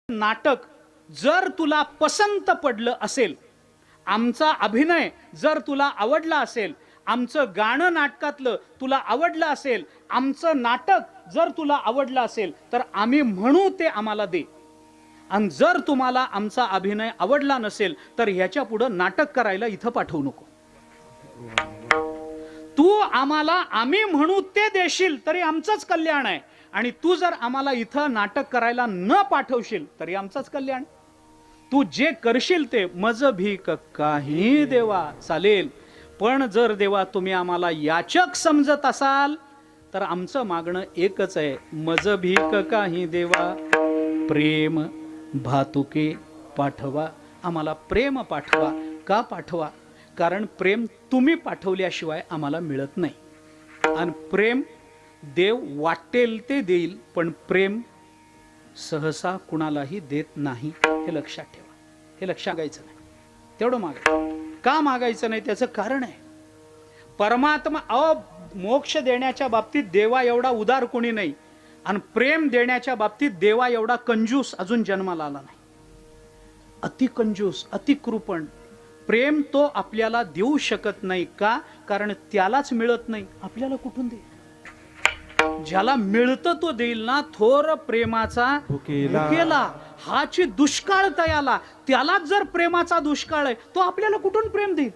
नाटक जर तुला पसंत पडलं असेल, आमचा अभिनय जर तुला आवडला असेल, आमचं गाणं नाटकातलं तुला आवडलं असेल, आमचं नाटक जर तुला आवडलं असेल तर आम्ही म्हणू ते आम्हाला दे. आणि जर तुम्हाला आमचा अभिनय आवडला नसेल तर ह्याच्या पुढे नाटक करायला इथं पाठवू नको. तू आम्हाला आम्ही म्हणू ते देशील तरी आमचंच कल्याण आहे, आणि तू जर आम्हाला इथं नाटक करायला न पाठवशील तरी आमचंच कल्याण. तू जे करशील ते मज भीक काही देवा चालेल, पण जर देवा तुम्ही आम्हाला याचक समजत असाल तर आमचं मागणं एकच आहे, मज भीक काही देवा प्रेम भातुके पाठवा. आम्हाला प्रेम पाठवा. का पाठवा? कारण प्रेम तुम्ही पाठवल्याशिवाय आम्हाला मिळत नाही. आणि प्रेम देव वाटेल ते देईल, पण प्रेम सहसा कुणालाही देत नाही. हे लक्षात ठेवा. हे लक्षात घ्यायचं नाही. तेवढं मागायचं. का मागायचं नाही त्याचं कारण आहे. परमात्मा मोक्ष देण्याच्या बाबतीत देवा एवढा उदार कोणी नाही, आणि प्रेम देण्याच्या बाबतीत देवा एवढा कंजूस अजून जन्माला आला नाही. अति कंजूस, अति कृपण. प्रेम तो आपल्याला देऊ शकत नाही. का? कारण त्यालाच मिळत नाही. आपल्याला कुठून देईल? ज्याला मिळतं तो देईल ना. थोर प्रेमाचा भुकेला हाची दुष्काळ तयाला. त्यालाच जर प्रेमाचा दुष्काळ आहे, तो आपल्याला कुठून प्रेम देईल?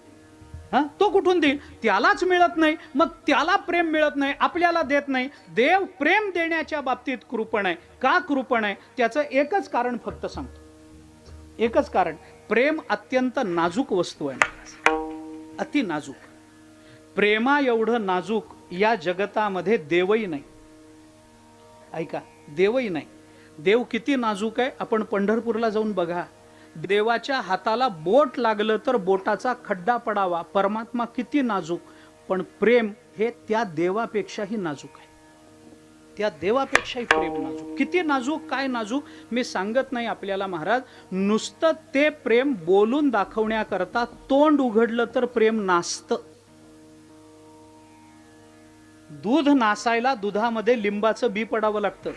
तो कुठून देईल? त्यालाच मिळत नाही, मग त्याला प्रेम मिळत नाही, आपल्याला देत नाही. देव प्रेम देण्याच्या बाबतीत कृपण आहे. का कृपण आहे? त्याचं एकच कारण फक्त सांगतो. एकच कारण. प्रेम अत्यंत नाजूक वस्तू आहे. अति नाजूक. प्रेमा एवढं नाजूक या जगतामध्ये देवही नाही. ऐका, देवही नाही. देव किती नाजूक आहे आपण पंढरपूरला जाऊन बघा. देवाच्या हाताला बोट लागलं तर बोटाचा खड्डा पडावा. परमात्मा किती नाजूक. पण प्रेम हे त्या देवापेक्षाही नाजूक आहे. त्या देवापेक्षाही प्रेम नाजूक. किती नाजूक, काय नाजूक मी सांगत नाही आपल्याला महाराज. नुसतं ते प्रेम बोलून दाखवण्याकरता तोंड उघडलं तर प्रेम नासतं. दूध नासायला दुधामध्ये लिंबाचं बी पडावं लागतं.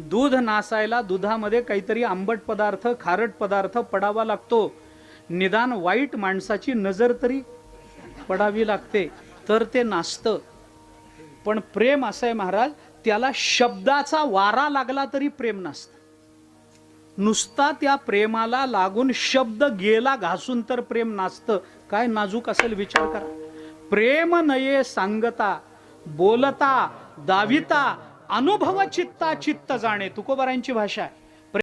दूध नासायला दुधामध्ये काहीतरी आंबट पदार्थ, खारट पदार्थ पडावा लागतो. निदान वाईट माणसाची नजर तरी पडावी लागते तर ते नासतं. पण प्रेम असं आहे महाराज, त्याला शब्दाचा वारा लागला तरी प्रेम नासतं. नुसता त्या प्रेमाला लागून शब्द गेला घासून तर प्रेम नासतं. काय नाजूक असेल विचार करा. प्रेम नये सांगता बोलता दाविता अनुभव चित्ता चित्त जाणे. तुकोबारांची भाषा आहे.